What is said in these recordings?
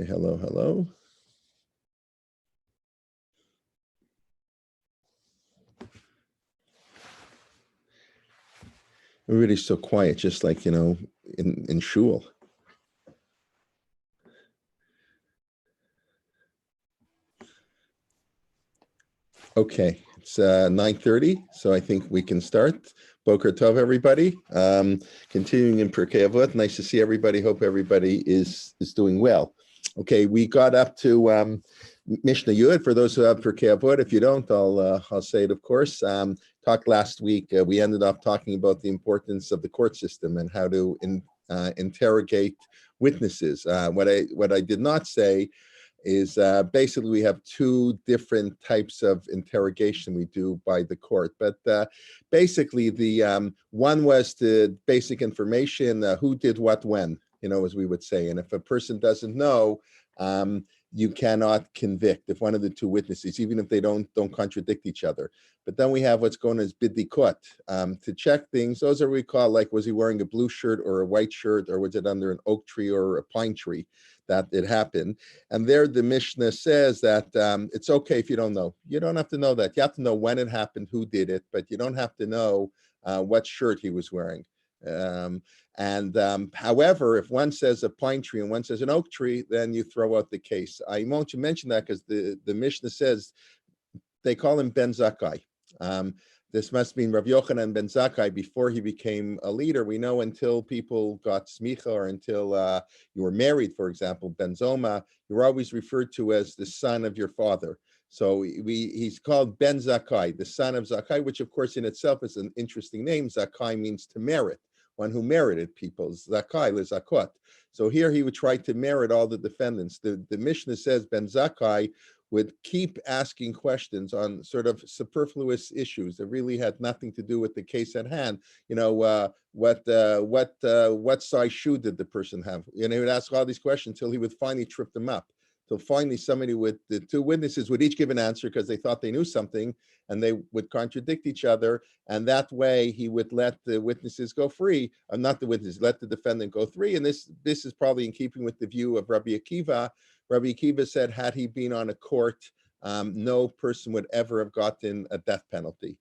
Hello, hello. Everybody's so quiet, just like, in shul. Okay, it's 9:30, so I think we can start. Boker Tov, everybody. Continuing in Pirkei Avot. Nice to see everybody. Hope everybody is doing well. Okay, we got up to Mishnah Yud. For those who have Pirkei Avot, if you don't, I'll say it, of course. Talked last week. We ended up talking about the importance of the court system and how to interrogate witnesses. What I did not say is basically we have two different types of interrogation we do by the court. But basically the one was the basic information, who did what when, as we would say. And if a person doesn't know, you cannot convict if one of the two witnesses, even if they don't contradict each other. But then we have what's known as bidikot, to check things. Those are what we call, like, was he wearing a blue shirt or a white shirt, or was it under an oak tree or a pine tree that it happened? And there the Mishnah says that it's okay if you don't know. You don't have to know that. You have to know when it happened, who did it, but you don't have to know what shirt he was wearing. However, if one says a pine tree and one says an oak tree, then you throw out the case. I want to mention that because the Mishnah says they call him Ben Zakkai. This must mean Rav Yochanan Ben Zakkai before he became a leader. We know until people got smicha, or until you were married, for example, Ben Zoma, you were always referred to as the son of your father. So he's called Ben Zakkai, the son of Zakkai, which of course in itself is an interesting name. Zakkai means to merit, one who merited people, Zakkai, lezakot. So here he would try to merit all the defendants. The Mishnah says Ben Zakkai would keep asking questions on sort of superfluous issues that really had nothing to do with the case at hand. What size shoe did the person have? He would ask all these questions until he would finally trip them up. Till finally somebody with the two witnesses would each give an answer because they thought they knew something, and they would contradict each other. And that way he would let the witnesses go free, or not the witnesses, let the defendant go free. And this is probably in keeping with the view of Rabbi Akiva. Rabbi Akiva said, had he been on a court, no person would ever have gotten a death penalty.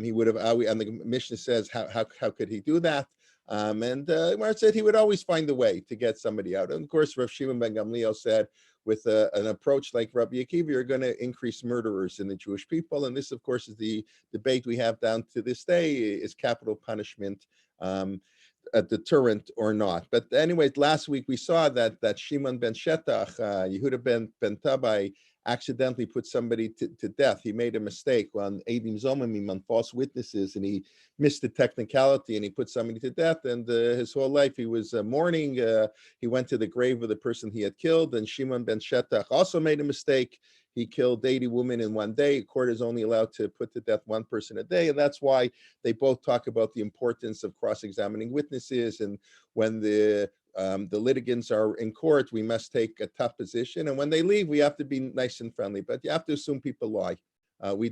He would have, and the Mishnah says, how could he do that? It said he would always find a way to get somebody out. And of course, Rav Shimon ben Gamliel said, with an approach like Rabbi Akiva, you're going to increase murderers in the Jewish people. And this, of course, is the debate we have down to this day: is capital punishment a deterrent or not? But anyways, last week we saw that Shimon ben Shetach, Yehuda ben Tabai, accidentally put somebody to death. He made a mistake on Eidim Zomimim, on false witnesses, and he missed the technicality, and he put somebody to death. And his whole life he was mourning. He went to the grave of the person he had killed. And Shimon ben Shetach also made a mistake. He killed 80 women in one day. A court is only allowed to put to death one person a day. And that's why they both talk about the importance of cross-examining witnesses. And when the litigants are in court, we must take a tough position. And when they leave, we have to be nice and friendly. But you have to assume people lie. We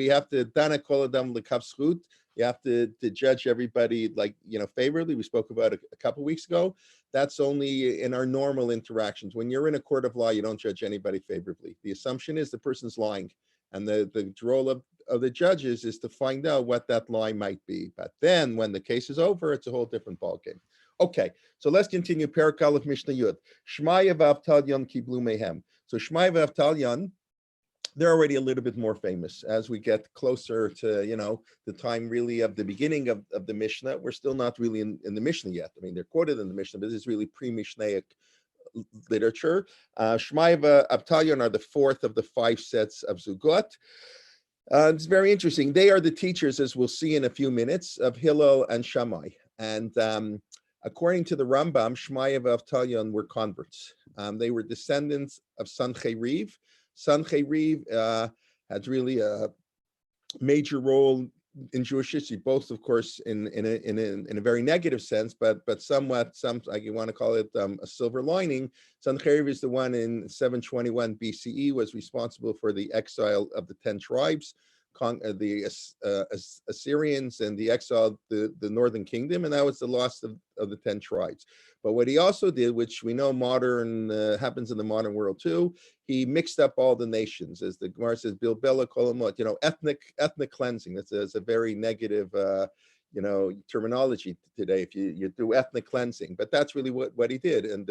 have to dana kol adam l'kav zchut. You have to judge everybody favorably. We spoke about it a couple of weeks ago. That's only in our normal interactions. When you're in a court of law, you don't judge anybody favorably. The assumption is the person's lying, and the role of the judges is to find out what that lie might be. But then, when the case is over, it's a whole different ballgame. Okay, so let's continue. Perek Aleph Mishnah Yud. Shmaya v'Avtalyon kiblu mehem. So Shmaya v'Avtalyon, they're already a little bit more famous. As we get closer to, the time really of the beginning of the Mishnah, we're still not really in the Mishnah yet. I mean, they're quoted in the Mishnah, but this is really pre-Mishnaic literature. Shmaya v'Avtalyon are the fourth of the 5 sets of Zugot. It's very interesting. They are the teachers, as we'll see in a few minutes, of Hillel and Shammai. And according to the Rambam, Shmaya v'Avtalyon were converts. They were descendants of Sancheriv. Sancheriv had really a major role in Jewish history, both, of course, in a very negative sense, but somewhat, like you want to call it, a silver lining. Sancheriv is the one in 721 BCE, was responsible for the exile of the 10 tribes, Assyrians and the exiled the northern kingdom, and that was the loss of the 10 tribes. But what he also did, which we know happens in the modern world too, he mixed up all the nations, as the Gemara says, Bilbela Kolomot, ethnic cleansing. That's a very negative terminology today, if you do ethnic cleansing, but that's really what he did. And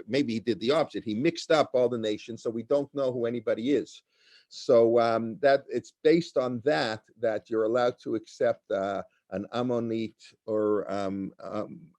maybe he did the opposite. He mixed up all the nations, so we don't know who anybody is. So that it's based on that you're allowed to accept an Ammonite or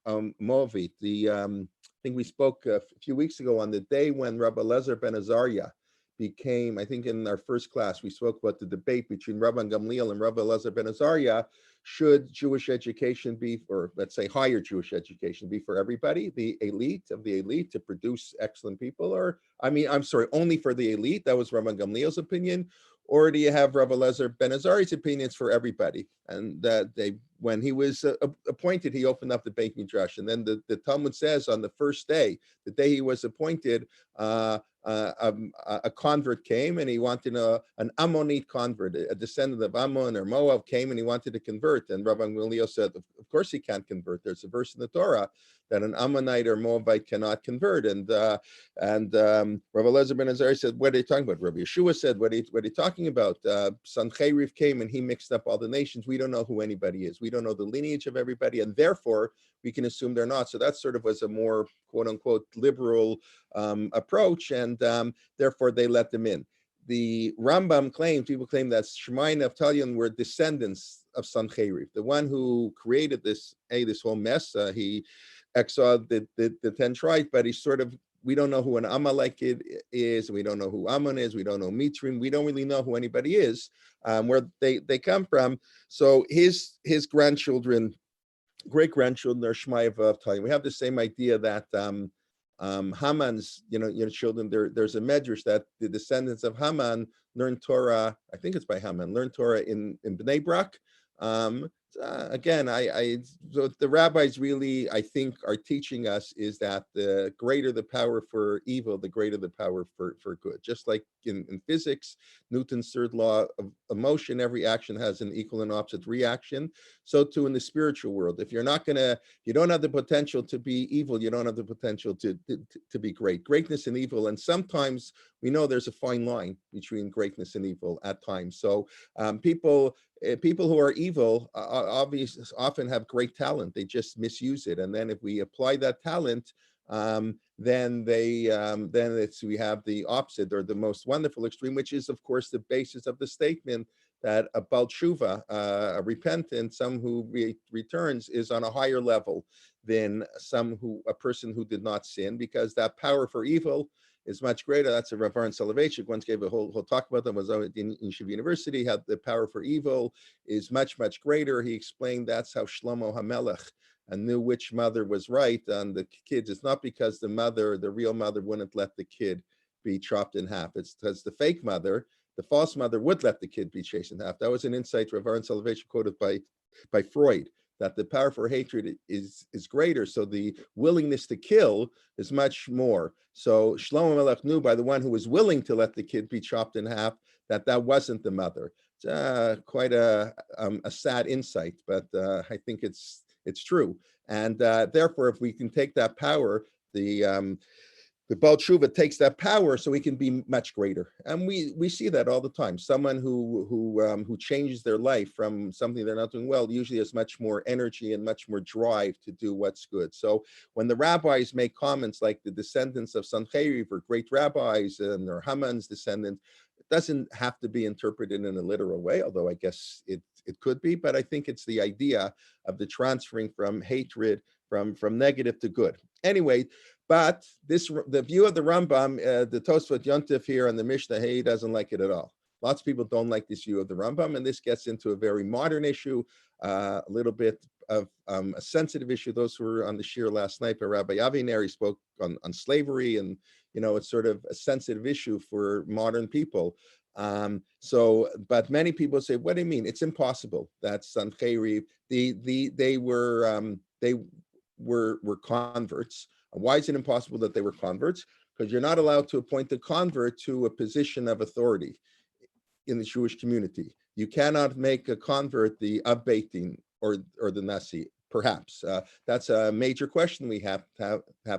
Moavite. I think we spoke a few weeks ago on the day when Rabbi Lezer ben Azariah became, I think in our first class, we spoke about the debate between Rabbi Gamliel and Rabbi Lezer ben Azariah. Should Jewish education be, or let's say higher Jewish education, be for everybody, the elite of the elite, to produce excellent people? Or, only for the elite? That was Rabbi Gamliel's opinion. Or do you have Rabbi Lezer ben Azariah's opinions for everybody? And that when he was appointed, he opened up the Beit Midrash. And then the Talmud says on the first day, the day he was appointed, a convert came and he wanted an Ammonite convert, a descendant of Ammon or Moab came and he wanted to convert. And Rabbi Gamliel said, of course he can't convert. There's a verse in the Torah that an Ammonite or Moabite cannot convert. And Rabbi Lezer ben Azariah said, what are you talking about? Rabbi Yeshua said, what are you talking about? Sancheriv came and he mixed up all the nations. We don't know who anybody is. We don't know the lineage of everybody, and therefore we can assume they're not. So that sort of was a more quote unquote liberal approach, and therefore they let them in. The Rambam people claim that Shemai and Naphtalion were descendants of Sancheriv, the one who created this whole mess. He exiled the 10 tribes, but we don't know who an Amalekite is, we don't know who Ammon is, we don't know Mitrim, we don't really know who anybody is, where they come from. So his grandchildren, great-grandchildren are Shemai of Naphtalion. We have the same idea that Haman's, children, there's a medrash that the descendants of Haman learned Torah, I think it's by Haman, learned Torah in Bnei Brak. Again, so the rabbis really, I think, are teaching us is that the greater the power for evil, the greater the power for good. Just like in physics, Newton's third law of motion, every action has an equal and opposite reaction. So too in the spiritual world. If you don't have the potential to be evil, you don't have the potential to be great. Greatness and evil, and sometimes we know there's a fine line between greatness and evil at times. So people who are evil obviously often have great talent. They just misuse it, and then if we apply that talent, then we have the opposite or the most wonderful extreme, which is of course the basis of the statement that a Baal Tshuva, a repentant, some who returns, is on a higher level than a person who did not sin, because that power for evil is much greater. That's a Rav Aaron Soloveitchik once gave a whole talk about them, was in Yeshiva University, how the power for evil is much, much greater. He explained that's how Shlomo HaMelech knew which mother was right on the kids. It's not because the real mother wouldn't let the kid be chopped in half. It's because the fake mother, the false mother, would let the kid be chased in half. That was an insight Rav Aaron Soloveitchik quoted by Freud, that the power for hatred is greater, so the willingness to kill is much more. So Shlomo Melech knew by the one who was willing to let the kid be chopped in half that wasn't the mother. It's quite a sad insight, but I think it's true. And therefore, if we can take that power, the Baal Tshuva takes that power so he can be much greater. And we see that all the time. Someone who changes their life from something they're not doing well usually has much more energy and much more drive to do what's good. So when the rabbis make comments like the descendants of Sancheriv are great rabbis and they're Haman's descendants, it doesn't have to be interpreted in a literal way, although I guess it could be. But I think it's the idea of the transferring from hatred, from negative to good. Anyway, but the view of the Rambam, the Tosfot Yontif here and the Mishnah, he doesn't like it at all. Lots of people don't like this view of the Rambam, and this gets into a very modern issue, a little bit of a sensitive issue. Those who were on the shiur last night, but Rabbi Aviner, he spoke on slavery, and it's sort of a sensitive issue for modern people. But many people say, what do you mean? It's impossible that Sancheriv, they were converts. Why is it impossible that they were converts? Because you're not allowed to appoint a convert to a position of authority. in the Jewish community. You cannot make a convert the Av Beit Din or the Nasi. Perhaps that's a major question we have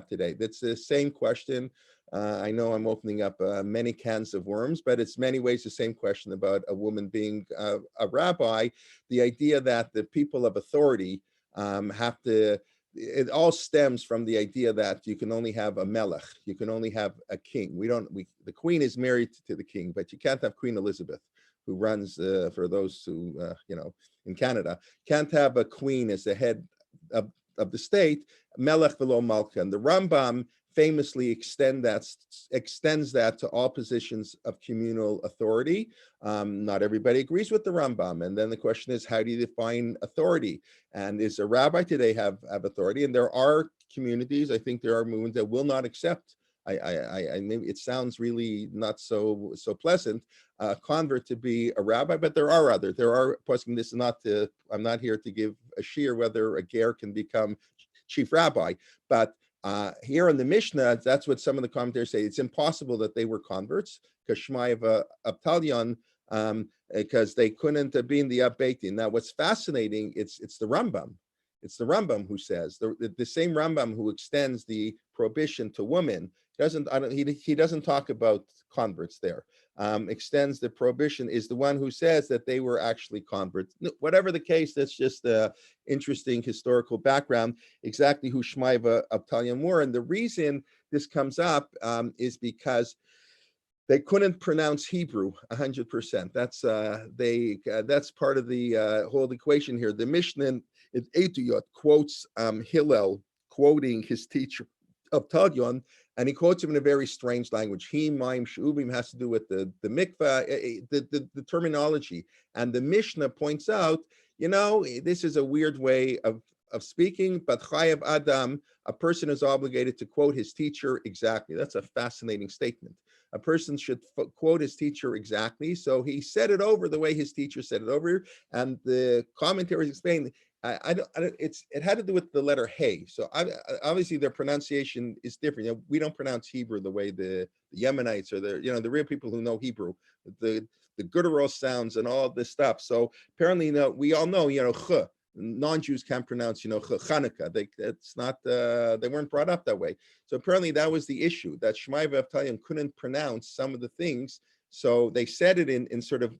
today. That's the same question. I know I'm opening up many cans of worms, but it's many ways the same question about a woman being a rabbi. The idea that the people of authority have to. It all stems from the idea that you can only have a melech, you can only have a king. The queen is married to the king, but you can't have Queen Elizabeth, who runs, for those who, in Canada, can't have a queen as the head of the state, melech velo malka. And the Rambam famously extends that to all positions of communal authority. Not everybody agrees with the Rambam. And then the question is, how do you define authority? And is a rabbi today have authority? And there are communities, I think there are movements that will not accept. Maybe it sounds really not so pleasant, convert to be a rabbi, but there are others. There are posting. This is not to. I'm not here to give a shiur whether a ger can become chief rabbi, but here in the Mishnah, that's what some of the commentators say. It's impossible that they were converts because Shmaya Abtalyon, because they couldn't be in the Av Beit Din. Now, what's fascinating? It's the Rambam. It's the Rambam who says the same Rambam who extends the prohibition to women. He doesn't talk about converts there. Extends the prohibition is the one who says that they were actually converts. Whatever the case, that's just an interesting historical background, exactly who Shmaya Abtalyon were. And the reason this comes up is because they couldn't pronounce Hebrew 100%. That's part of the whole equation here. The Mishnah in Etuyot quotes Hillel quoting his teacher Abtalyon, and he quotes him in a very strange language. He, Maim, Shubim has to do with the mikvah, the terminology. And the Mishnah points out, this is a weird way of speaking, but Chayav Adam, a person is obligated to quote his teacher exactly. That's a fascinating statement. A person should quote his teacher exactly. So he said it over the way his teacher said it over, and the commentaries explain. It had to do with the letter hey. So obviously their pronunciation is different. We don't pronounce Hebrew the way the Yemenites or the real people who know Hebrew, the guttural sounds and all this stuff. So apparently, we all know, ch. Non-Jews can't pronounce, Chanukah. They weren't brought up that way. So apparently that was the issue, that Shmaya Abtalyon couldn't pronounce some of the things. So they said it in sort of,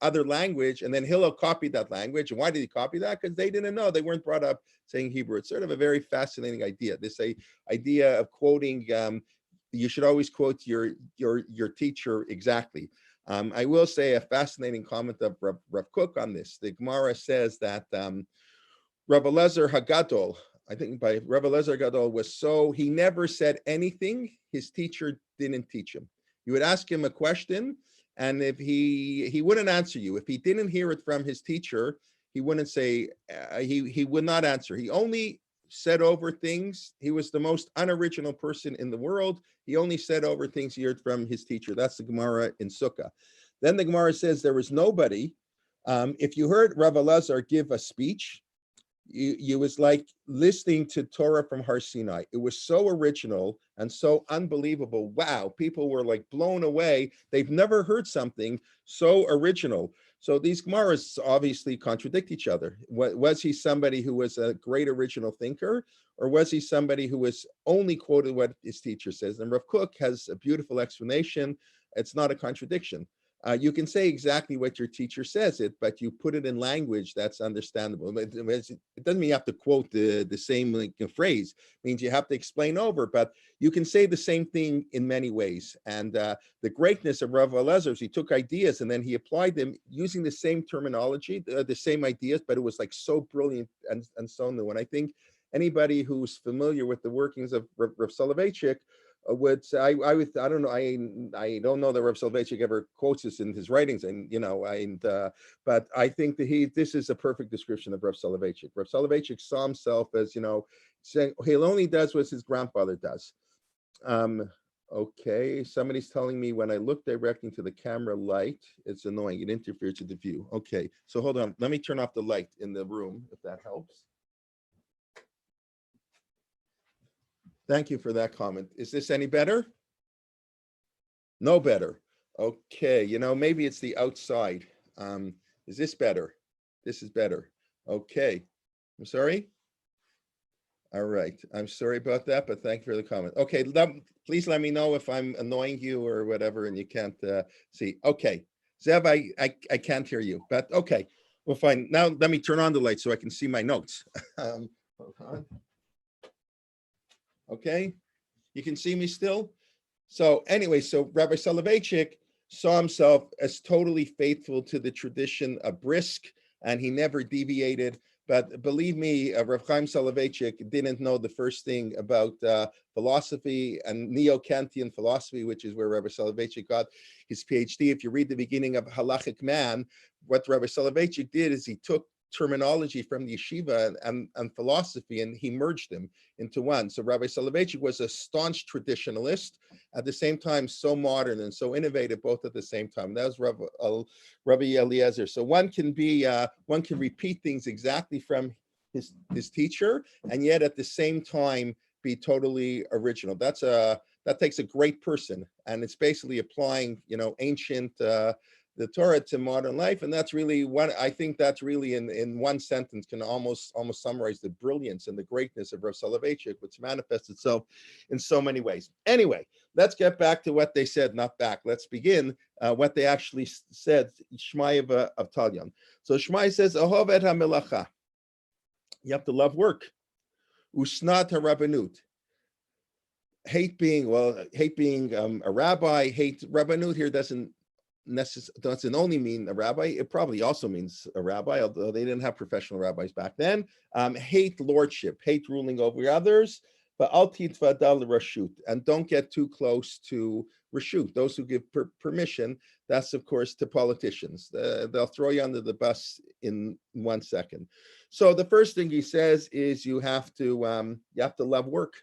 other language, and then Hillel copied that language. And why did he copy that? Because they didn't know. They weren't brought up saying Hebrew. It's sort of a very fascinating idea. This idea of quoting, you should always quote your teacher exactly. I will say a fascinating comment of Rav Kook on this. The Gemara says that Rav Eliezer Hagadol, I think by Rav Eliezer Hagadol he never said anything his teacher didn't teach him. You would ask him a question, and if he wouldn't answer you. If he didn't hear it from his teacher, he wouldn't say, he would not answer. He only said over things. He was the most unoriginal person in the world. He only said over things he heard from his teacher. That's the Gemara in Sukkah. Then the Gemara says there was nobody. If you heard Rav Eliezer give a speech, you was like listening to Torah from Har Sinai. It was so original and so unbelievable. Wow, people were like blown away. They've never heard something so original. So these Gemaras obviously contradict each other. Was he somebody who was a great original thinker, or was he somebody who was only quoted what his teacher says? And Rav Kook has a beautiful explanation. It's not a contradiction. You can say exactly what your teacher says but you put it in language that's understandable. It doesn't mean you have to quote the same phrase. It means you have to explain over, but you can say the same thing in many ways. And the greatness of Rav Eliezer is he took ideas and then he applied them using the same terminology, the same ideas, but it was like so brilliant and so new. And I think anybody who's familiar with the workings of Rav Soloveitchik would say, I don't know, I don't know that Rav Soloveitchik ever quotes this in his writings, and but I think that this is a perfect description of Rav Soloveitchik. Rav Soloveitchik saw himself as saying he only does what his grandfather does. Okay, somebody's telling me when I look directly to the camera light, it's annoying. It interferes with the view. Okay, so hold on. Let me turn off the light in the room if that helps. Thank you for that comment. Is this any better? No better. Okay, maybe it's the outside. Is this better? This is better. Okay. I'm sorry. All right. I'm sorry about that, but thank you for the comment. Okay, please let me know if I'm annoying you or whatever and you can't see. Okay. Zev, I can't hear you, but okay. Well, fine. Now let me turn on the light so I can see my notes. Hold on. Okay. You can see me still? So anyway, so Rabbi Soloveitchik saw himself as totally faithful to the tradition of Brisk, and he never deviated. But believe me, Rav Chaim Soloveitchik didn't know the first thing about philosophy and Neo-Kantian philosophy, which is where Rabbi Soloveitchik got his PhD. If you read the beginning of Halachic Man, what Rabbi Soloveitchik did is he took terminology from the yeshiva and philosophy, and he merged them into one. So Rabbi Soloveitchik was a staunch traditionalist, at the same time so modern and so innovative, both at the same time. That was Rabbi Eliezer. So one can repeat things exactly from his teacher, and yet at the same time be totally original. That takes a great person, and it's basically applying ancient the Torah to modern life, and that's really I think that's really in one sentence can almost summarize the brilliance and the greatness of Rav Soloveitchik, which manifests itself in so many ways. Anyway, let's get back to what they said, not back. Let's begin what they actually said, Shmai of Talyan. So Shmai says, Ahov et ha-melacha. You have to love work. Usnat ha-rabbanut. Hate being a rabbi. Hate rabbanut here doesn't only mean a rabbi. It probably also means a rabbi, although they didn't have professional rabbis back then. Hate lordship, hate ruling over others, but al titvadal rashut, and don't get too close to rashut, those who give permission. That's of course to politicians. They'll throw you under the bus in 1 second. So the first thing he says is you have to love work.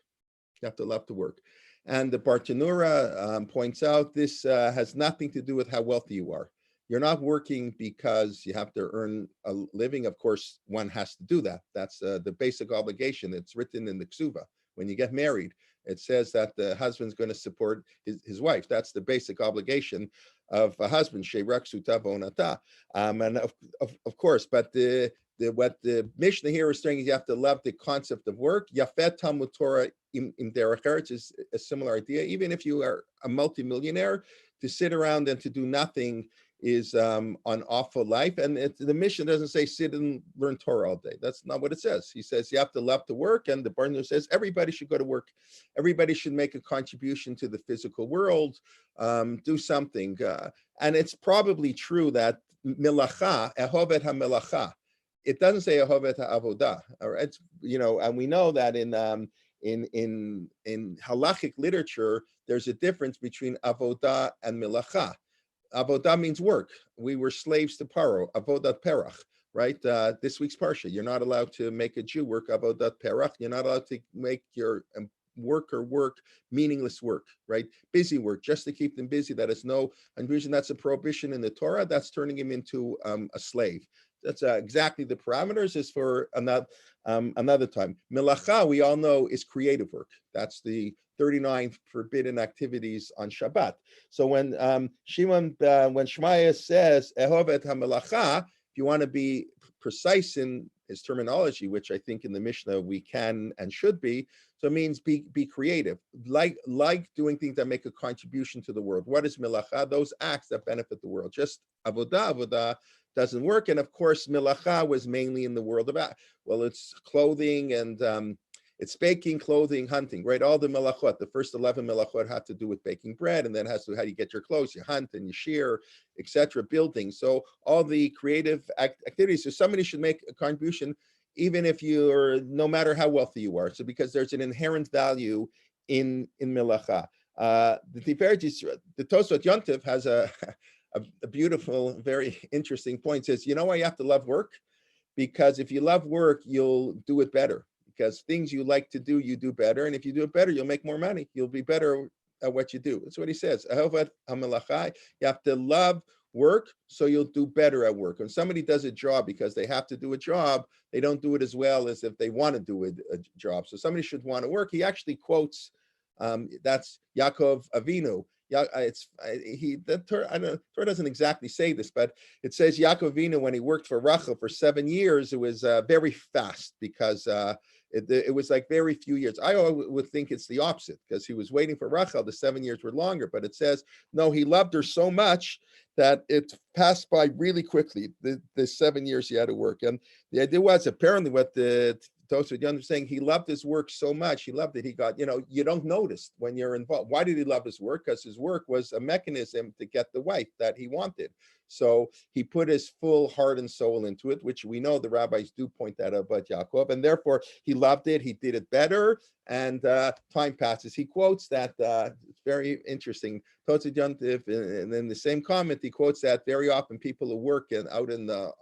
You have to love to work. And the Bartanura points out this has nothing to do with how wealthy you are. You're not working because you have to earn a living. Of course, one has to do that. That's the basic obligation. It's written in the Ksuva. When you get married, it says that the husband's going to support his wife. That's the basic obligation of a husband. And of course, but what the Mishnah here is saying is you have to love the concept of work. Yafet Talmud Torah in derech eretz is a similar idea. Even if you are a multimillionaire, to sit around and to do nothing is an awful life. And the Mishnah doesn't say sit and learn Torah all day. That's not what it says. He says you have to love to work, and the Bartanura says everybody should go to work. Everybody should make a contribution to the physical world, do something. And it's probably true that melacha, ehovet ha-melacha, it doesn't say Ahovet ha'avodah, all right? And we know that in halachic literature, there's a difference between avodah and melacha. Avodah means work. We were slaves to Paro, avodat perach, right? This week's parsha, you're not allowed to make a Jew work avodat perach. You're not allowed to make your work meaningless work, right? Busy work, just to keep them busy. That is no reason. That's a prohibition in the Torah. That's turning him into a slave. That's exactly the parameters. Is for another time. Melacha, we all know, is creative work. That's the 39 forbidden activities on Shabbat. So when Shmaya says Ehovet ha-melacha, if you want to be precise in his terminology, which I think in the Mishnah we can and should be, so it means be creative, like doing things that make a contribution to the world. What is melacha? Those acts that benefit the world. Just avodah doesn't work. And of course, melacha was mainly in the world of it's clothing and it's baking, clothing, hunting, right? All the melachot, the first 11 melachot had to do with baking bread, and then has to how you get your clothes, you hunt and you shear, etc., building. So all the creative activities. So somebody should make a contribution, even if no matter how wealthy you are. So because there's an inherent value in melacha. The Tosfot Yontif has a beautiful, very interesting point. Says, why you have to love work? Because if you love work, you'll do it better. Because things you like to do, you do better. And if you do it better, you'll make more money. You'll be better at what you do. That's what he says. You have to love work, so you'll do better at work. When somebody does a job because they have to do a job, they don't do it as well as if they want to do a job. So somebody should want to work. He actually quotes, that's Yaakov Avinu. yeah, the Torah, I don't know, Torah doesn't exactly say this, but it says Yaakov Avinu, when he worked for Rachel for 7 years, it was very fast because it was like very few years. I would think it's the opposite because he was waiting for Rachel. The 7 years were longer, but it says, no, he loved her so much that it passed by really quickly, the 7 years he had to work. And the idea was apparently what the Tosfot Yonah saying, he loved his work so much, he loved it, he got, you don't notice when you're involved. Why did he love his work? Because his work was a mechanism to get the wife that he wanted. So he put his full heart and soul into it, which we know the rabbis do point that out about Yaakov, and therefore he loved it, he did it better, and time passes. He quotes that, it's very interesting, Tosfot Yonah, and in the same comment, he quotes that very often people who work out in the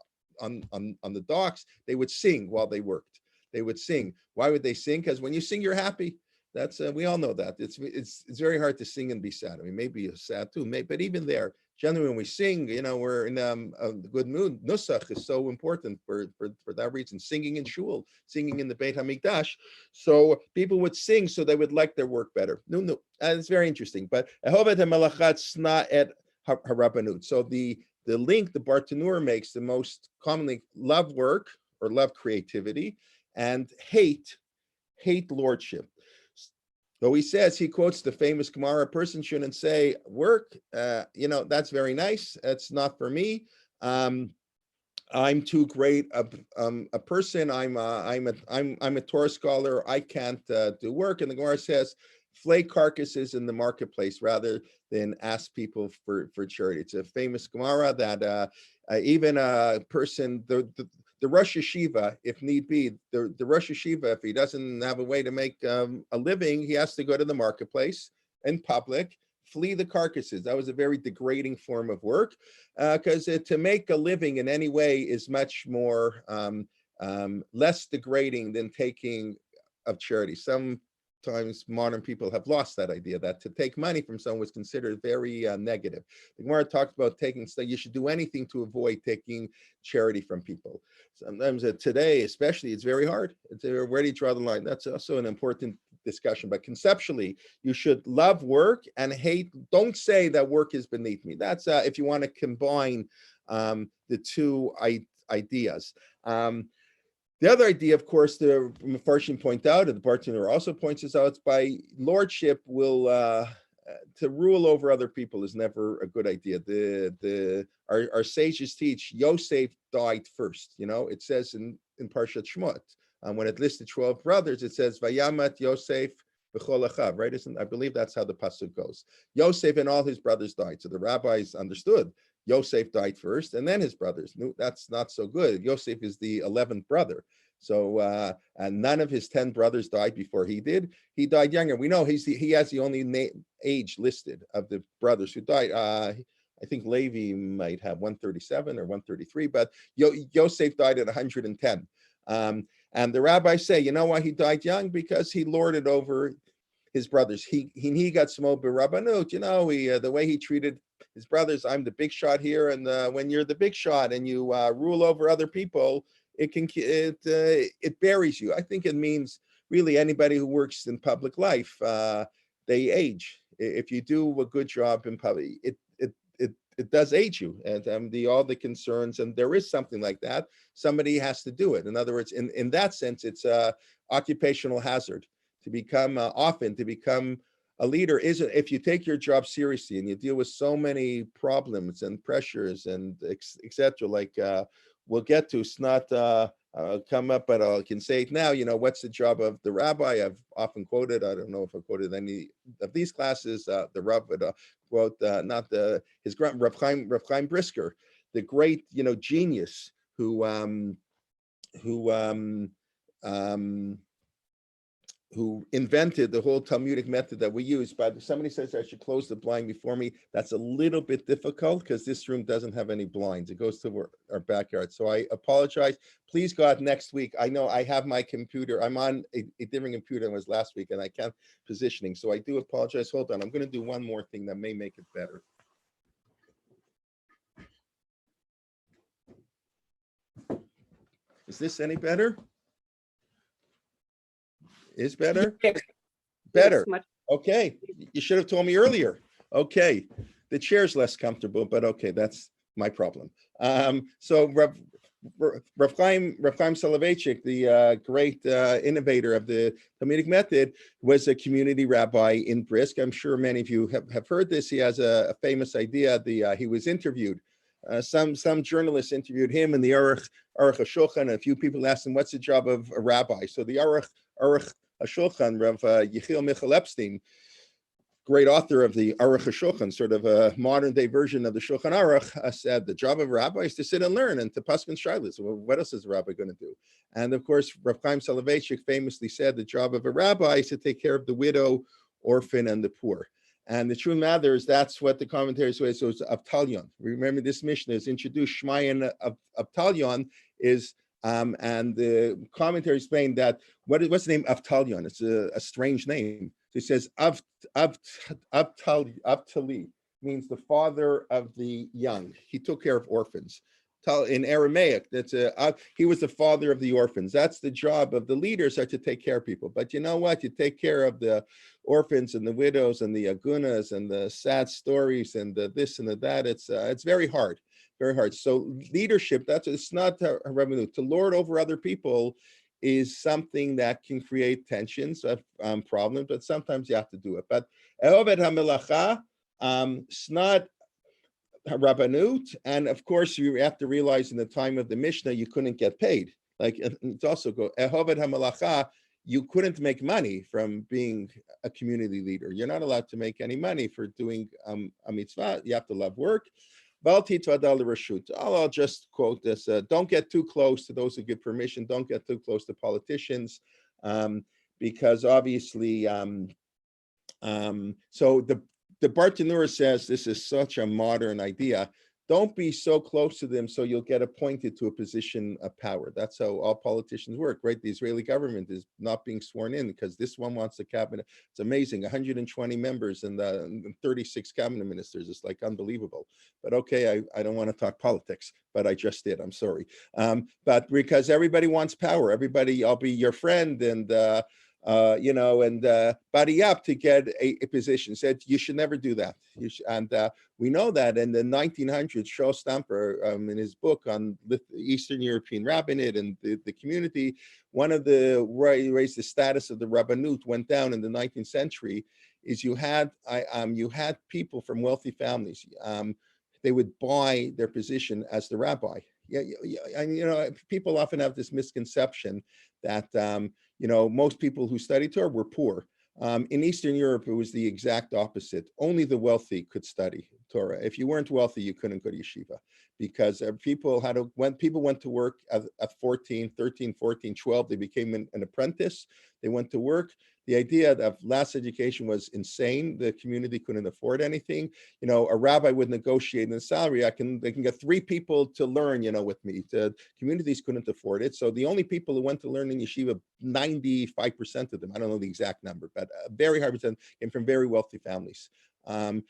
on the docks, they would sing while they worked. They would sing. Why would they sing? Because when you sing, you're happy. That's we all know that. It's very hard to sing and be sad. I mean, maybe you're sad too. But even there, generally when we sing, we're in a good mood. Nusach is so important for that reason. Singing in shul, singing in the Beit Hamikdash. So people would sing so they would like their work better. No, it's very interesting. But Avot Melachat not at Harabanut. So the link the Bartanur makes, the most commonly love work or love creativity, and hate lordship. Though he says, he quotes the famous Gemara, a person shouldn't say work, that's very nice, it's not for me, I'm too great a person, I'm a Torah scholar, I can't do work. And the Gemara says, flay carcasses in the marketplace rather than ask people for charity. It's a famous Gemara that even a person, the Rosh Yeshiva, if need be, the Rosh Yeshiva, if he doesn't have a way to make a living, he has to go to the marketplace in public, flee the carcasses. That was a very degrading form of work, because to make a living in any way is much more less degrading than taking of charity. Sometimes modern people have lost that idea that to take money from someone was considered very negative. The Gemara talks about taking stuff. You should do anything to avoid taking charity from people. Sometimes today, especially, it's very hard. Where do you draw the line? That's also an important discussion. But conceptually, you should love work and hate. Don't say that work is beneath me. That's if you want to combine the two ideas. The other idea, of course, the Mefarshim point out, and the Bartanur also points this out, it's by lordship will to rule over other people is never a good idea. Our sages teach Yosef died first. It says in Parshat Shmot, when it listed 12 brothers, it says Vayamat Yosef b'chol achav, right? I believe that's how the pasuk goes. Yosef and all his brothers died. So the rabbis understood Yosef died first, and then his brothers. No, that's not so good. Yosef is the 11th brother. So, and none of his 10 brothers died before he did. He died younger. We know he has the only age listed of the brothers who died. I think Levi might have 137 or 133, but Yosef died at 110. And the rabbis say, you know why he died young? Because he lorded over his brothers. He got smoked by Rabbanut. The way he treated his brothers. I'm the big shot here, and when you're the big shot and you rule over other people, it buries you. I think it means really anybody who works in public life, they age. If you do a good job in public, it does age you, and all the concerns, and there is something like that. Somebody has to do it. In other words, in that sense, it's a occupational hazard to become a leader. Isn't, if you take your job seriously and you deal with so many problems and pressures and etc. Like we'll get to, it's not come up, but I can say it now. What's the job of the rabbi? I've often quoted. I don't know if I quoted any of these classes. The Rav quote, not his grand Rav Chaim Brisker, the great genius who invented the whole Talmudic method that we use. But somebody says I should close the blind before me. That's a little bit difficult because this room doesn't have any blinds. It goes to our backyard. So I apologize. Please God, next week. I know I have my computer. I'm on a different computer than was last week, and I can't positioning. So I do apologize. Hold on. I'm going to do one more thing that may make it better. Is this any better? Is better? Yes. Better. Yes, Okay. You should have told me earlier. Okay, the chair's less comfortable, but okay, that's my problem. So Rav Chaim Soloveitchik, the great innovator of the Talmudic method, was a community rabbi in Brisk. I'm sure many of you have heard this. He has a famous idea. He was interviewed. Some journalists interviewed him and the Aruch HaShulchan. A few people asked him, "What's the job of a rabbi?" So the Aruch HaShulchan, Rav Yechiel Michal Epstein, great author of the Aruch HaShulchan, sort of a modern day version of the Shulchan Aruch, said the job of a rabbi is to sit and learn and to paskin shaylos. Well, what else is a rabbi going to do? And of course, Rav Chaim Soloveitchik famously said the job of a rabbi is to take care of the widow, orphan, and the poor. And the true matter is that's what the commentary says. So it's Avtalyon. Remember, this Mishnah is introduced. Shmayan of Avtalyon is, and the commentary explained that what's the name Avtalyon? It's a strange name. So he says Avtali means the father of the young. He took care of orphans. In Aramaic, he was the father of the orphans. That's the job of the leaders, are to take care of people. But you know what? You take care of the orphans and the widows and the agunas and the sad stories and the this and the that. It's very hard, very hard. So leadership, it's not a revenue. To lord over other people is something that can create tensions, problems, but sometimes you have to do it. But Avot HaMelacha, Snad Rabbanut, and of course you have to realize in the time of the Mishnah you couldn't get paid. Like it's also Avot HaMelacha, you couldn't make money from being a community leader. You're not allowed to make any money for doing a mitzvah. You have to love work. I'll just quote this. Don't get too close to those who give permission. Don't get too close to politicians, because obviously, so the Bartanura says this is such a modern idea. Don't be so close to them so you'll get appointed to a position of power. That's how all politicians work, right? The Israeli government is not being sworn in because this one wants the cabinet. It's amazing, 120 members and 36 cabinet ministers. It's like unbelievable. But okay, I don't want to talk politics, but I just did. I'm sorry. But because everybody wants power, everybody, I'll be your friend and buddy up to get a position. Said you should never do that. We know that in the 1900s, Shaul Stamper, in his book on Eastern European rabbinate and the community, one of the raised the status of the rabbanut went down in the 19th century. Is you had people from wealthy families. They would buy their position as the rabbi. And people often have this misconception that most people who studied Torah were poor. In Eastern Europe, it was the exact opposite. Only the wealthy could study Torah. If you weren't wealthy, you couldn't go to yeshiva, because when people went to work at 14, 13, 14, 12, they became an apprentice. They went to work. The idea of last education was insane. The community couldn't afford anything. A rabbi would negotiate the salary. They can get 3 people to learn, with me. The communities couldn't afford it. So the only people who went to learn in yeshiva, 95% of them, I don't know the exact number, but a very high percent came from very wealthy families. And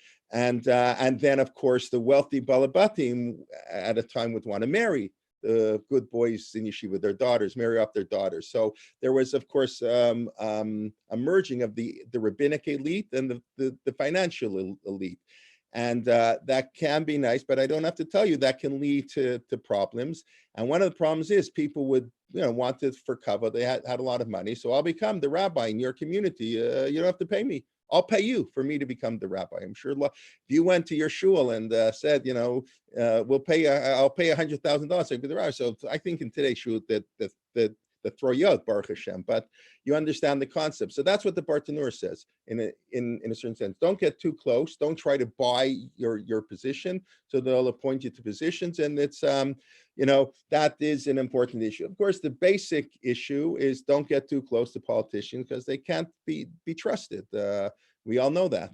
then, of course, the wealthy balabatim at a time would want to marry the good boys in yeshiva, their daughters, marry off their daughters. So there was, of course, a merging of the rabbinic elite and the financial elite. And that can be nice, but I don't have to tell you that can lead to problems. And one of the problems is people would, want it for cover. They had a lot of money. So I'll become the rabbi in your community. You don't have to pay me. I'll pay you for me to become the rabbi. I'm sure if you went to your shul and said, I'll pay $100,000 to be the rabbi. So I think in today's shul that throw you out, Baruch Hashem, but you understand the concept. So that's what the Bartanur says in a certain sense. Don't get too close. Don't try to buy your position, so they'll appoint you to positions. And it's, that is an important issue. Of course, the basic issue is don't get too close to politicians because they can't be trusted. We all know that.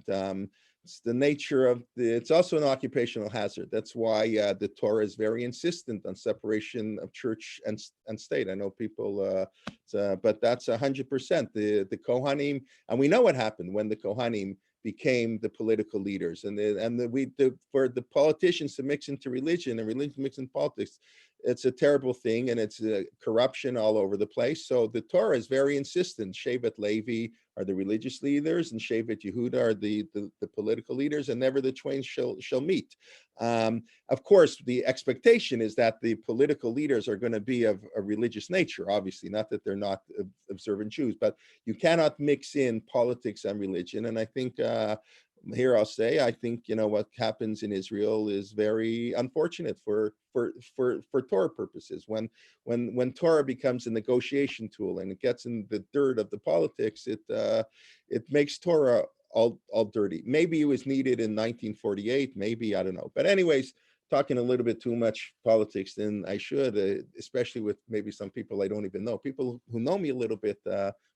It's the nature of it's also an occupational hazard. That's why the Torah is very insistent on separation of church and state. I know people, but that's 100%. The Kohanim, and we know what happened when the Kohanim became the political leaders, for the politicians to mix into religion and religion to mix into politics. It's a terrible thing, and it's corruption all over the place. So the Torah is very insistent. Shevet Levi are the religious leaders, and Shevet Yehuda are the political leaders, and never the twain shall meet. Of course, the expectation is that the political leaders are going to be of a religious nature, obviously, not that they're not observant Jews, but you cannot mix in politics and religion. And I think here I'll say, I think, what happens in Israel is very unfortunate for Torah purposes. When Torah becomes a negotiation tool and it gets in the dirt of the politics, it makes Torah all dirty. Maybe it was needed in 1948, maybe, I don't know. But anyways, talking a little bit too much politics than I should, especially with maybe some people I don't even know. People who know me a little bit,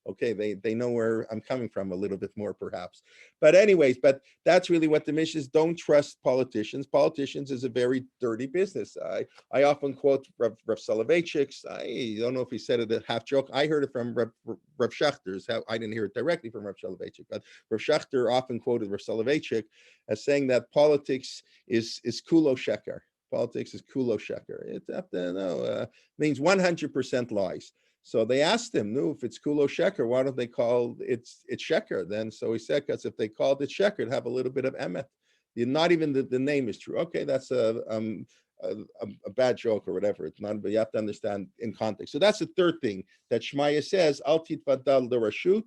okay, they know where I'm coming from a little bit more perhaps. But anyways, that's really what the mission is. Don't trust politicians. Politicians is a very dirty business. I often quote Rav Soloveitchik. I don't know if he said it a half joke. I heard it from Rav Schachter's. I didn't hear it directly from Rav Soloveitchik, but Rav Schachter often quoted Rav Soloveitchik as saying that politics is kulo sheker. Politics is kulo sheker. It means 100% lies. So they asked him, no, if it's kulo sheker, why don't they call it's sheker then? So he said, because if they called it sheker, it'd have a little bit of emet. Not even the name is true. Okay, that's a bad joke or whatever. It's not, but you have to understand in context. So that's the third thing that Shmaya says, Al titvadal l'rashut,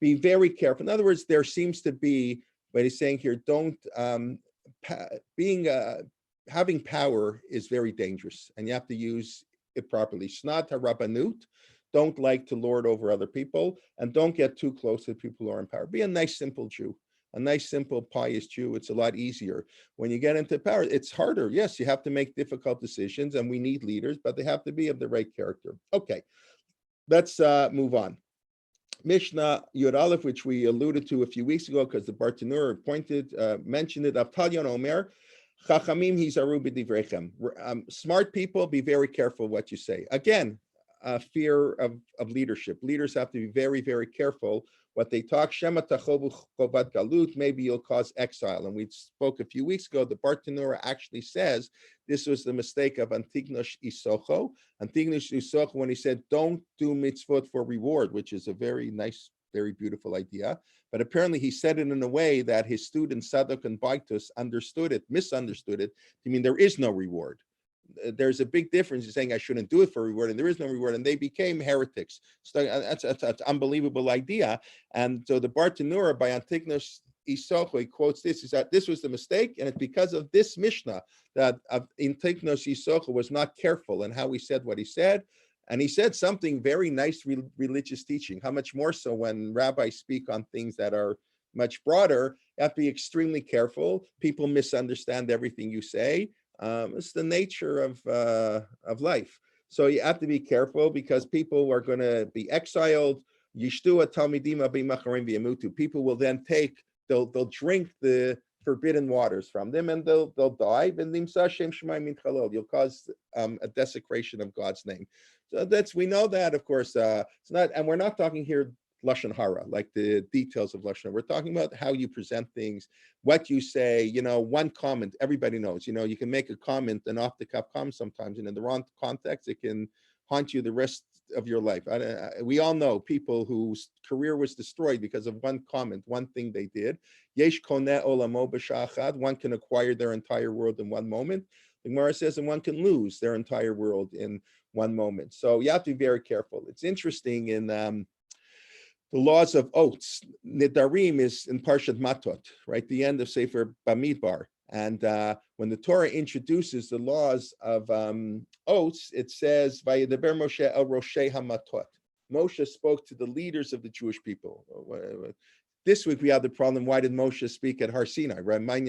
be very careful. In other words, there seems to be, but he's saying here, don't, having power is very dangerous and you have to use it properly. Snad harabbanut, don't like to lord over other people, and don't get too close to people who are in power. Be a nice, simple Jew, a nice, simple, pious Jew. It's a lot easier. When you get into power, it's harder. Yes, you have to make difficult decisions, and we need leaders, but they have to be of the right character. Okay, let's move on. Mishnah Yud Aleph, which we alluded to a few weeks ago because the Bartanur mentioned it. Avtalyon Omer, Chachamim hizaru b'divrechem. Smart people, be very careful what you say. Again, fear of leadership. Leaders have to be very, very careful what they talk. Shema tachovu chovat galut, maybe you'll cause exile. And we spoke a few weeks ago, the Bartanura actually says this was the mistake of Antignos Isocho. Antignos Isocho, when he said, don't do mitzvot for reward, which is a very nice, very beautiful idea. But apparently he said it in a way that his students, Sadok and Baitus, misunderstood it to mean there is no reward. There's a big difference in saying I shouldn't do it for reward and there is no reward, and they became heretics. So that's an unbelievable idea. And so the Bartanura by Antignos Isocho, he quotes this, is that this was the mistake, and it's because of this Mishnah that Antignos Isocho was not careful in how he said what he said. And he said something very nice religious teaching. How much more so when rabbis speak on things that are much broader, you have to be extremely careful. People misunderstand everything you say. It's the nature of life. So you have to be careful because people are going to be exiled. People will then they'll drink the forbidden waters from them and they'll die. You'll cause a desecration of God's name. So we know that, of course, it's not, and we're not talking here Lashon Hara, like the details of Lashon Hara. We're talking about how you present things, what you say, one comment, everybody knows, you can make a comment, an off-the-cuff comment sometimes, and in the wrong context, it can haunt you the rest of your life. We all know people whose career was destroyed because of one comment, one thing they did. Yesh koneh olamo b'sha'ah achad, one can acquire their entire world in one moment. The Gemara says, and one can lose their entire world in one moment. So you have to be very careful. It's interesting in the laws of oaths. Nidarim is in Parshat Matot, right? The end of Sefer Bamidbar. And when the Torah introduces the laws of oaths, it says, Vayedaber Moshe el Roshei HaMatot. Moshe spoke to the leaders of the Jewish people. This week we have the problem, why did Moshe speak at Har Sinai? Right? What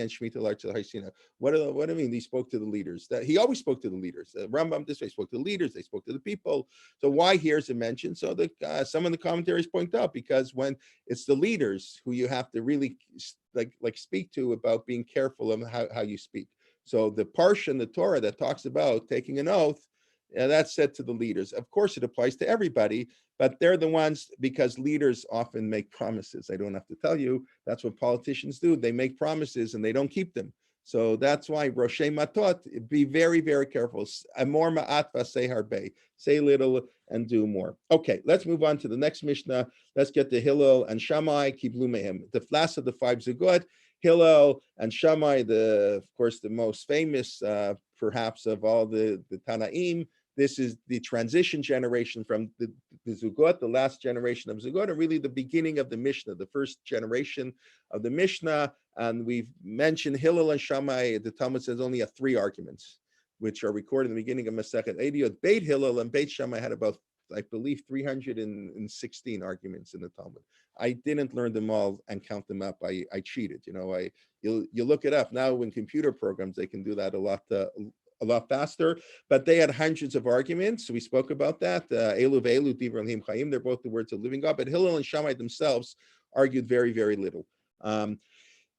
do I mean? He spoke to the leaders. He always spoke to the leaders. Rambam this way spoke to the leaders, they spoke to the people. So why here is it mentioned? So some of the commentaries point out, because when it's the leaders who you have to really like speak to about being careful of how you speak. So the parsha in the Torah that talks about taking an oath, that's said to the leaders. Of course, it applies to everybody, but they're the ones, because leaders often make promises. I don't have to tell you, that's what politicians do. They make promises and they don't keep them. So that's why Roshei Matot, be very, very careful. Amor ma'at say harbe. Say little and do more. Okay, let's move on to the next Mishnah. Let's get to Hillel and Shammai, Kiblu Mehem. The last of the five Zugot, Hillel and Shammai, of course, the most famous, perhaps, of all the Tanaim. This is the transition generation from the Zugot, the last generation of Zugot, and really the beginning of the Mishnah, the first generation of the Mishnah. And we've mentioned Hillel and Shammai. The Talmud says only have three arguments, which are recorded in the beginning of Masechet Eidiot. Beit Hillel and Beit Shammai had about, I believe, 316 arguments in the Talmud. I didn't learn them all and count them up. I cheated. You look it up now. In computer programs, they can do that a lot faster, but they had hundreds of arguments. So we spoke about that. Elu ve'elu divrei Elohim Chaim. They're both the words of living God. But Hillel and Shammai themselves argued very, very little.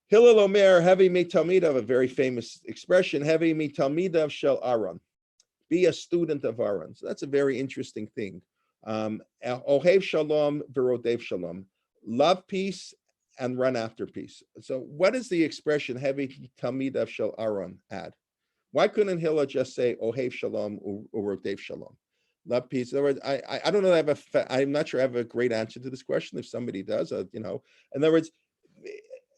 Hillel Omer, heavy mi talmidav, a very famous expression, heavy mi talmidav shel Aaron. Be a student of Aaron. So that's a very interesting thing. Ohev shalom v'rodev shalom. Love peace and run after peace. So what does the expression heavy talmidav shel Aaron add? Why couldn't Hillel just say Ohev shalom or Rodev shalom? Love peace. In other words, I don't know. I'm not sure I have a great answer to this question. If somebody does, in other words,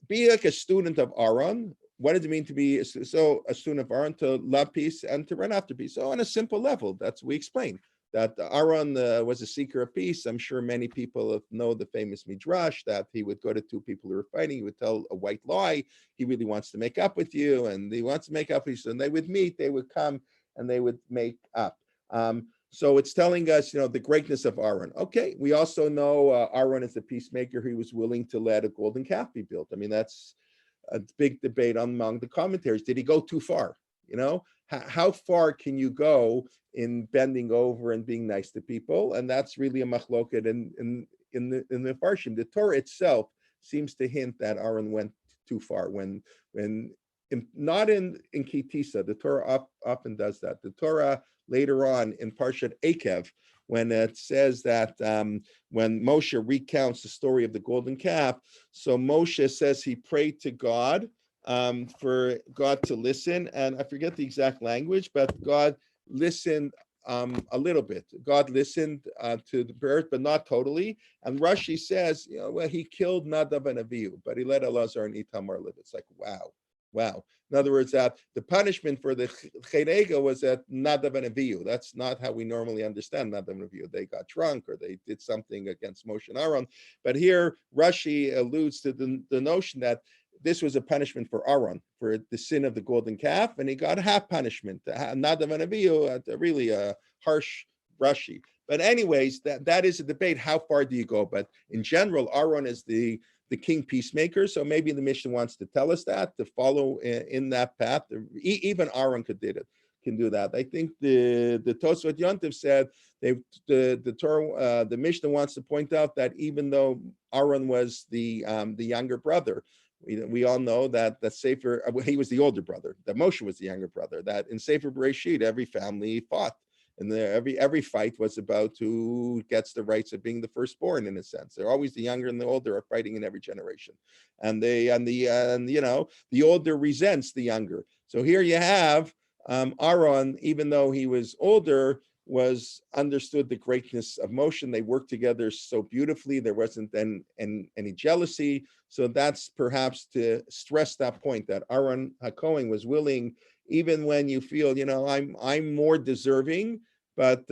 be like a student of Aaron. What does it mean to be a student of Aaron? To love peace and to run after peace. So on a simple level, that's we explain that Aaron was a seeker of peace. I'm sure many people know the famous midrash that he would go to two people who were fighting. He would tell a white lie. He really wants to make up with you, and he wants to make up with you. So they would meet. They would come, and they would make up. So it's telling us, the greatness of Aaron. Okay, we also know Aaron is a peacemaker. He was willing to let a golden calf be built. I mean, that's a big debate among the commentaries. Did he go too far? How far can you go in bending over and being nice to people? And that's really a machloket in the Farshim. The Torah itself seems to hint that Aaron went too far when not in Kitisa. The Torah often does that. The Torah later on in Parshat Akev, when it says that when Moshe recounts the story of the golden calf, so Moshe says he prayed to God for God to listen, and I forget the exact language, but God listened a little bit. God listened to the birth, but not totally. And Rashi says, he killed Nadav and Avihu, but he let Elazar and Itamar live. It's like, wow. In other words, that the punishment for the Cherega was that Nadav and Avihu. That's not how we normally understand Nadav and Avihu. They got drunk or they did something against Moshe and Aaron. But here, Rashi alludes to the notion that this was a punishment for Aaron, for the sin of the golden calf, and he got half punishment. Nadav and Avihu, really a harsh Rashi. But anyways, that is a debate. How far do you go? But in general, Aaron is the king peacemaker. So maybe the Mishnah wants to tell us that, to follow in that path. Even Aaron can do that. I think the Tosfot Yontif said the Torah, the Mishnah wants to point out that even though Aaron was the younger brother, we all know that Sefer, he was the older brother, that Moshe was the younger brother, that in Sefer Bereshit, every family fought. And every fight was about who gets the rights of being the firstborn, in a sense. They're always the younger and the older are fighting in every generation. And the older resents the younger. So here you have Aaron, even though he was older, was understood the greatness of Moshe. They worked together so beautifully. There wasn't any jealousy. So that's perhaps to stress that point, that Aaron HaKohen was willing, even when you feel, I'm more deserving, but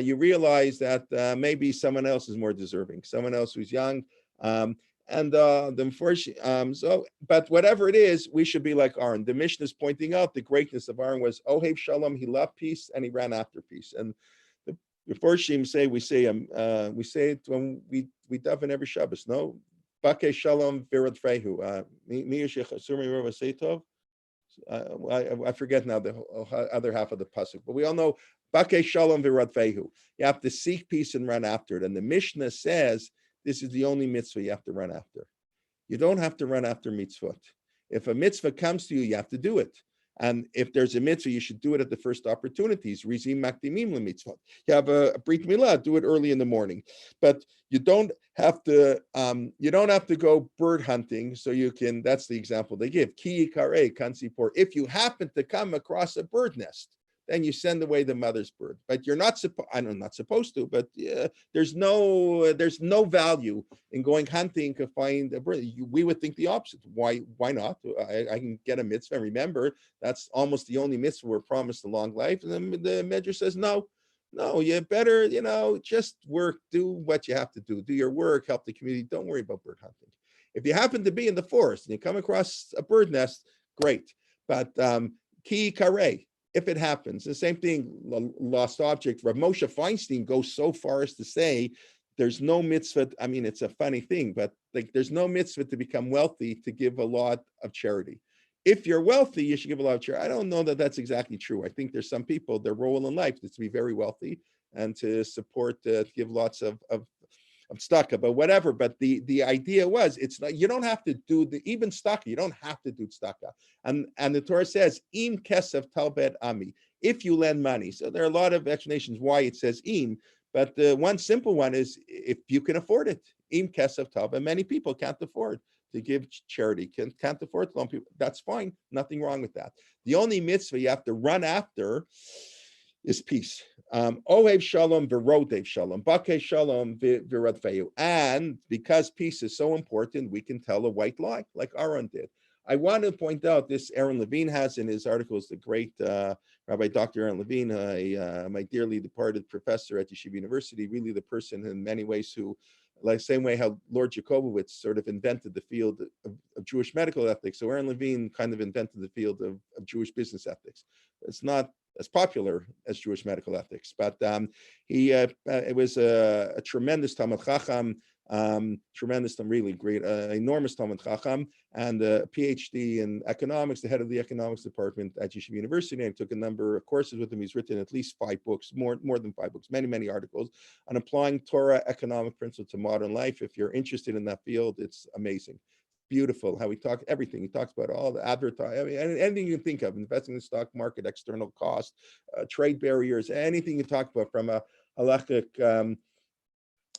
you realize that maybe someone else is more deserving, someone else who's young. But whatever it is, we should be like Aaron. The Mishnah is pointing out the greatness of Aaron was Ohev Shalom. He loved peace and he ran after peace. And the Farshim say we say it when we daven every Shabbos. No, Bakei Shalom Virad Frehu. I forget now the other half of the pasuk, but we all know Bakei Shalom Virad Frehu. You have to seek peace and run after it. And the Mishnah says this is the only mitzvah you have to run after. You don't have to run after mitzvot. If a mitzvah comes to you, you have to do it. And if there's a mitzvah, you should do it at the first opportunities. Rizim makdimim lemitzvot. You have a brit milah, do it early in the morning. But you don't have to go bird hunting. So you can, that's the example they give. Ki yikare kansipor. If you happen to come across a bird nest, then you send away the mother's bird. But you're not supposed, I know not supposed to, but there's no value in going hunting to find a bird. We would think the opposite. Why not? I can get a mitzvah. Remember, that's almost the only mitzvah we're promised a long life. And then the Medrash says, no, you better, just work, do what you have to do. Do your work, help the community. Don't worry about bird hunting. If you happen to be in the forest and you come across a bird nest, great. But ki kare, if it happens, the same thing, lost object. Rav Moshe Feinstein goes so far as to say there's no mitzvah. I mean, it's a funny thing, but like there's no mitzvah to become wealthy to give a lot of charity. If you're wealthy, you should give a lot of charity. I don't know that that's exactly true. I think there's some people, their role in life is to be very wealthy and to support, to give lots of tzedakah, but whatever. But the idea was, it's not, you don't have to do even tzedakah. You don't have to do tzedakah. And the Torah says, im kesef talbed ami, if you lend money. So there are a lot of explanations why it says im, but the one simple one is if you can afford it. Im kesef talbed. Many people can't afford to give charity, can't afford to loan people. That's fine. Nothing wrong with that. The only mitzvah you have to run after is peace. Ohev shalom v'rodev shalom, bakeh shalom v'radfeu. And because peace is so important, we can tell a white lie, like Aaron did. I want to point out this Aaron Levine has in his articles, the great Rabbi Dr. Aaron Levine, my dearly departed professor at Yeshiva University, really the person in many ways who, like same way how Lord Jacobowitz sort of invented the field of Jewish medical ethics. So Aaron Levine kind of invented the field of Jewish business ethics. It's not as popular as Jewish medical ethics, but it was a tremendous Talmid Chacham, really great, enormous Talmid Chacham, and a PhD in economics, the head of the economics department at Yeshiva University. I took a number of courses with him. He's written at least 5 books, more than 5 books, many articles on applying Torah economic principles to modern life. If you're interested in that field, it's amazing. Beautiful how he talks everything. He talks about all the advertising, I mean, anything you can think of, investing in the stock market, external cost, trade barriers, anything you talk about from a halachic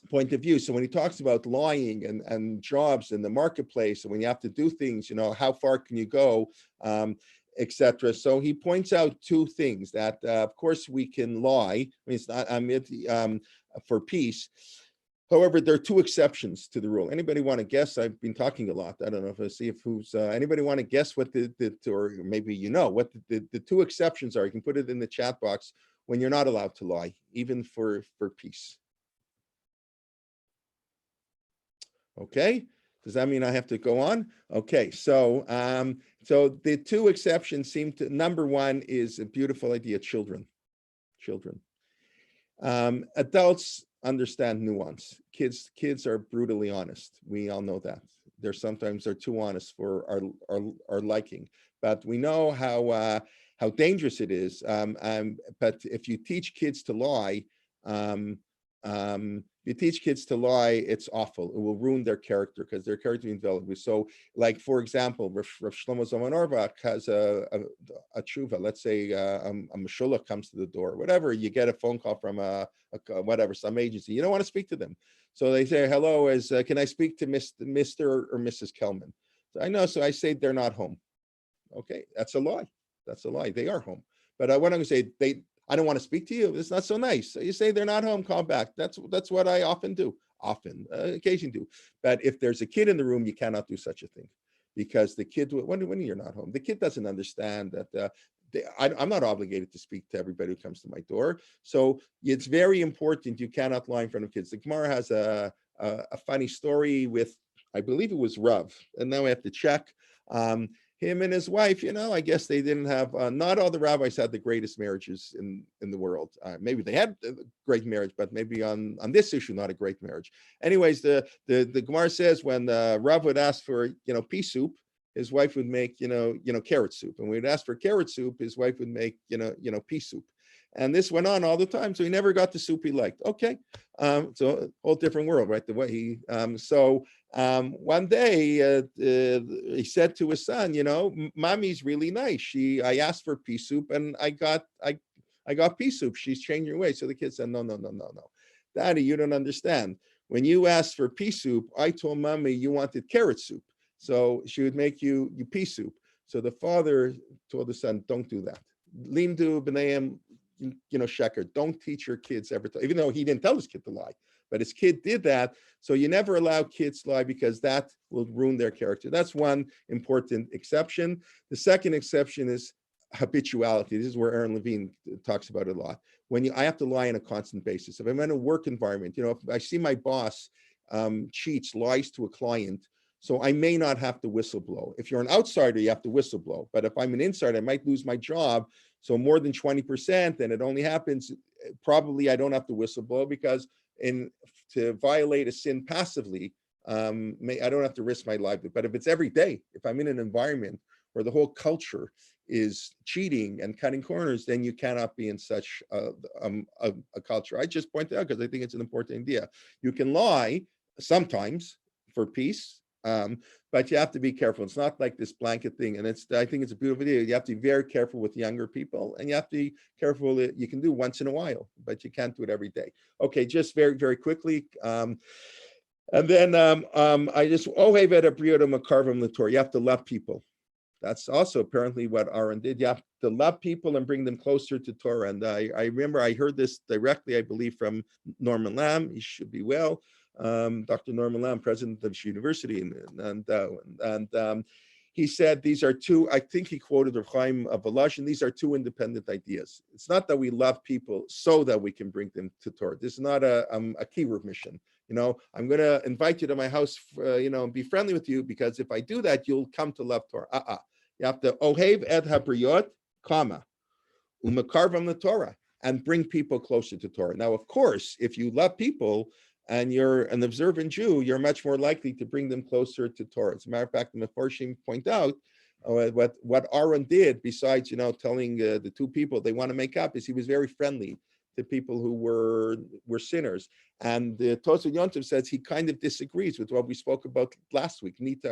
point of view. So when he talks about lying and jobs in the marketplace, and when you have to do things, how far can you go, etc. So he points out 2 things that, of course, we can lie. I mean, it's not for peace. However, there are 2 exceptions to the rule. Anybody want to guess? I've been talking a lot. I don't know if I see if who's anybody want to guess what or maybe what the 2 exceptions are. You can put it in the chat box when you're not allowed to lie, even for peace. Okay. Does that mean I have to go on? Okay. So so the 2 exceptions seem to, number 1 is a beautiful idea, children. Adults understand nuance. Kids are brutally honest. We all know that. They're sometimes too honest for our liking. But we know how dangerous it is. But if you teach kids to lie, it's awful. It will ruin their character because their character is developed. So, like for example, Rav Shlomo Zalman Auerbach has a tshuva. Let's say a meshulach comes to the door, whatever. You get a phone call from some agency. You don't want to speak to them, so they say, "Hello, can I speak to Mr. or Mrs. Kelman?" So I know, so I say they're not home. Okay, that's a lie. They are home. But what I'm going to say, I don't want to speak to you. It's not so nice. So you say they're not home, call back. That's what I often do. Occasionally do. But if there's a kid in the room, you cannot do such a thing, because the kid, when you're not home, the kid doesn't understand that I'm not obligated to speak to everybody who comes to my door. So it's very important. You cannot lie in front of kids. The Gemara has a funny story with, I believe it was Rav, and now I have to check. Him and his wife, I guess they didn't have, not all the rabbis had the greatest marriages in the world. Maybe they had a great marriage, but maybe on this issue, not a great marriage. Anyways, the Gemara says when Rav would ask for, pea soup, his wife would make, carrot soup. And when we'd ask for carrot soup, his wife would make, pea soup. And this went on all the time. So he never got the soup he liked. Okay. So a whole different world, right? The way he, one day he said to his son, mommy's really nice. I asked for pea soup and I got pea soup. She's changing her way. So the kid said, no, Daddy, you don't understand. When you asked for pea soup, I told mommy you wanted carrot soup. So she would make you pea soup. So the father told the son, don't do that. Limdu b'neim, sheker. Don't teach your kids ever to, even though he didn't tell his kid to lie, but his kid did that. So you never allow kids to lie because that will ruin their character. That's one important exception. The second exception is habituality. This is where Aaron Levine talks about it a lot. I have to lie on a constant basis. If I'm in a work environment, if I see my boss cheats, lies to a client, so I may not have to whistleblow. If you're an outsider, you have to whistleblow. But if I'm an insider, I might lose my job. So more than 20%, and it only happens, probably I don't have to whistleblow because to violate a sin passively, I don't have to risk my livelihood. But if it's every day, if I'm in an environment where the whole culture is cheating and cutting corners, then you cannot be in such a culture. I just pointed out because I think it's an important idea. You can lie sometimes for peace, but you have to be careful. It's not like this blanket thing. And I think it's a beautiful idea. You have to be very careful with younger people, and you have to be careful that you can do once in a while, but you can't do it every day. Okay, just very, very quickly. And then I just, you have to love people. That's also apparently what Aaron did. You have to love people and bring them closer to Torah. And I remember I heard this directly, I believe, from Norman Lamb. He should be well. Dr. Norman Lamb, president of the university. And he said these are two, I think he quoted Rav Chaim of Volozhin, these are two independent ideas. It's not that we love people so that we can bring them to Torah. This is not a kiruv mission. I'm going to invite you to my house, and be friendly with you, because if I do that, you'll come to love Torah. You have to ohev et habriyot, umakarvam the Torah, and bring people closer to Torah. Now, of course, if you love people and you're an observant Jew, you're much more likely to bring them closer to Torah. As a matter of fact, the Mefarshim point out what Aaron did, besides telling the two people they want to make up, is he was very friendly to people who were sinners. And the Tosfos Yontif says he kind of disagrees with what we spoke about last week. Nita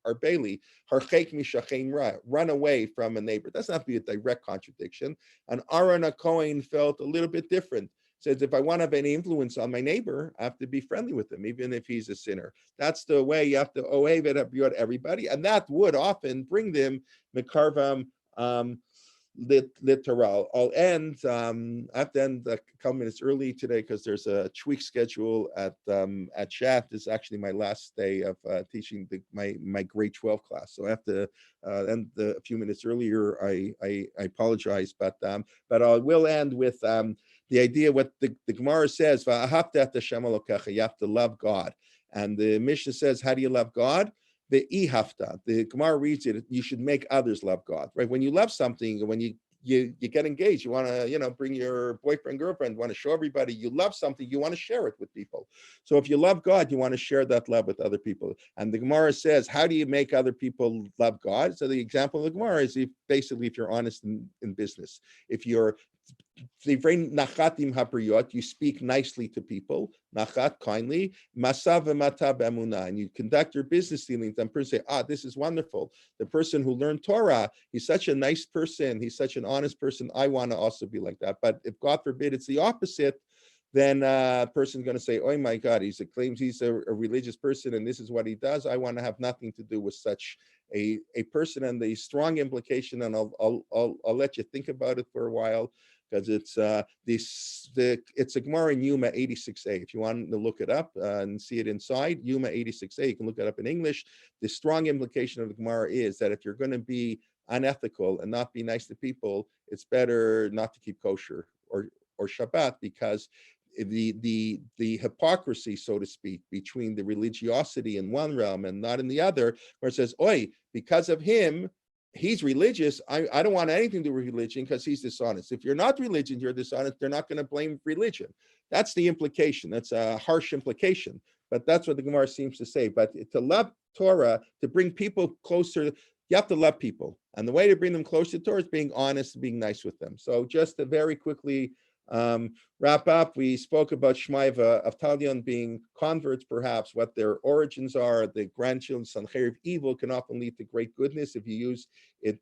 our Bailey, harchek mishachein ra, run away from a neighbor. That's not be a direct contradiction. And Aaron HaKohen felt a little bit different. Says if I want to have any influence on my neighbor, I have to be friendly with him, even if he's a sinner. That's the way you have to ohev et habriyot everybody, and that would often bring them mekarvam. Literal. I'll end. I have to end a couple minutes early today because there's a tweak schedule at Shat. This is actually my last day of teaching my grade 12 class, so I have to end a few minutes earlier. I apologize, but I will end with the idea what the Gemara says. You have to love God, and the Mishnah says, how do you love God? The Gemara reads it, you should make others love God, right? When you love something, when you get engaged, you want to, bring your boyfriend, girlfriend, want to show everybody you love something, you want to share it with people. So if you love God, you want to share that love with other people. And the Gemara says, how do you make other people love God? So the example of the Gemara is if you're honest in business, if you're you speak nicely to people, nachat, kindly, masav v'mata b'emunah, and you conduct your business dealings, and person say, this is wonderful. The person who learned Torah, he's such a nice person, he's such an honest person, I want to also be like that. But if God forbid it's the opposite, then a person's going to say, oh my God, he claims he's a religious person and this is what he does. I want to have nothing to do with such a person. And the strong implication, and I'll let you think about it for a while, because it's it's a Gemara in Yuma 86a. If you want to look it up and see it inside Yuma 86a, you can look it up in English. The strong implication of the Gemara is that if you're going to be unethical and not be nice to people, it's better not to keep kosher or Shabbat, because the hypocrisy, so to speak, between the religiosity in one realm and not in the other, where it says, oi, because of him, he's religious, I don't want anything to do with religion because he's dishonest. If you're not religion, you're dishonest, they're not going to blame religion. That's the implication. That's a harsh implication, but that's what the Gemara seems to say. But to love Torah, to bring people closer, you have to love people. And the way to bring them closer to Torah is being honest and being nice with them. So just to very quickly wrap up, we spoke about Shmai of Talion being converts, perhaps, what their origins are. The grandchildren, Sancher of evil, can often lead to great goodness if you use it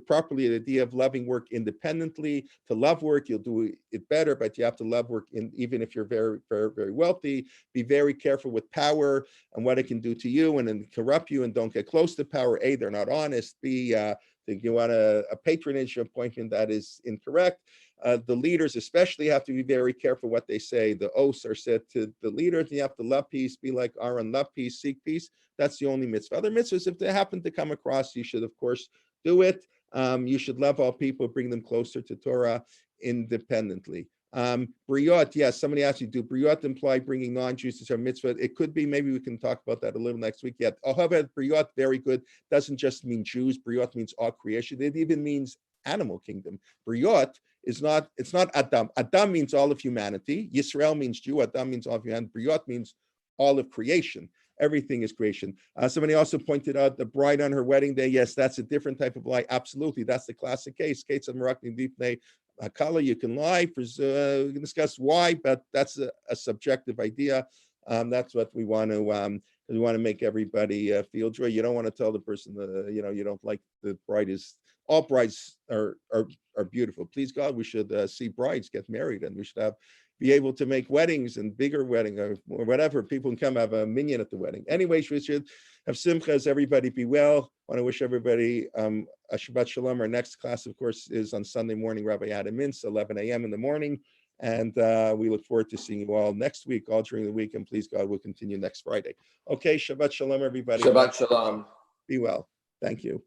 properly. The idea of loving work independently. To love work, you'll do it better, but you have to love work even if you're very, very, very wealthy. Be very careful with power and what it can do to you, and then corrupt you, and don't get close to power. A, they're not honest. B, you want a patronage appointment that is incorrect. The leaders especially have to be very careful what they say. The oaths are said to the leaders. You have to love peace, be like Aaron, love peace, seek peace. That's the only mitzvah. Other mitzvahs, if they happen to come across, you should, of course, do it. You should love all people, bring them closer to Torah independently. Briot, yes, somebody asked you, do Briot imply bringing non-Jews to Torah mitzvah? It could be. Maybe we can talk about that a little next week. Yeah, Briot, very good. Doesn't just mean Jews. Briot means all creation. It even means animal kingdom. Briot is not, it's not Adam. Adam means all of humanity. Yisrael means Jew. Adam means all of humanity. Briot means all of creation. Everything is creation. Somebody also pointed out the bride on her wedding day. Yes, that's a different type of lie. Absolutely. That's the classic case. Kates of Merakni Dipnei Hakala, you can lie. We can discuss why, but that's a subjective idea. That's what we want to make everybody feel joy. You don't want to tell the person that, you don't like the bride is, all brides are beautiful. Please God, we should see brides get married, and we should be able to make weddings and bigger wedding or whatever. People can come have a minyan at the wedding. Anyways, we should have simchas. Everybody be well. I want to wish everybody a Shabbat Shalom. Our next class, of course, is on Sunday morning, Rabbi Adam Mintz, 11 a.m. in the morning. And we look forward to seeing you all next week, all during the week. And please God, we'll continue next Friday. Okay, Shabbat Shalom, everybody. Shabbat Shalom. Be well. Thank you.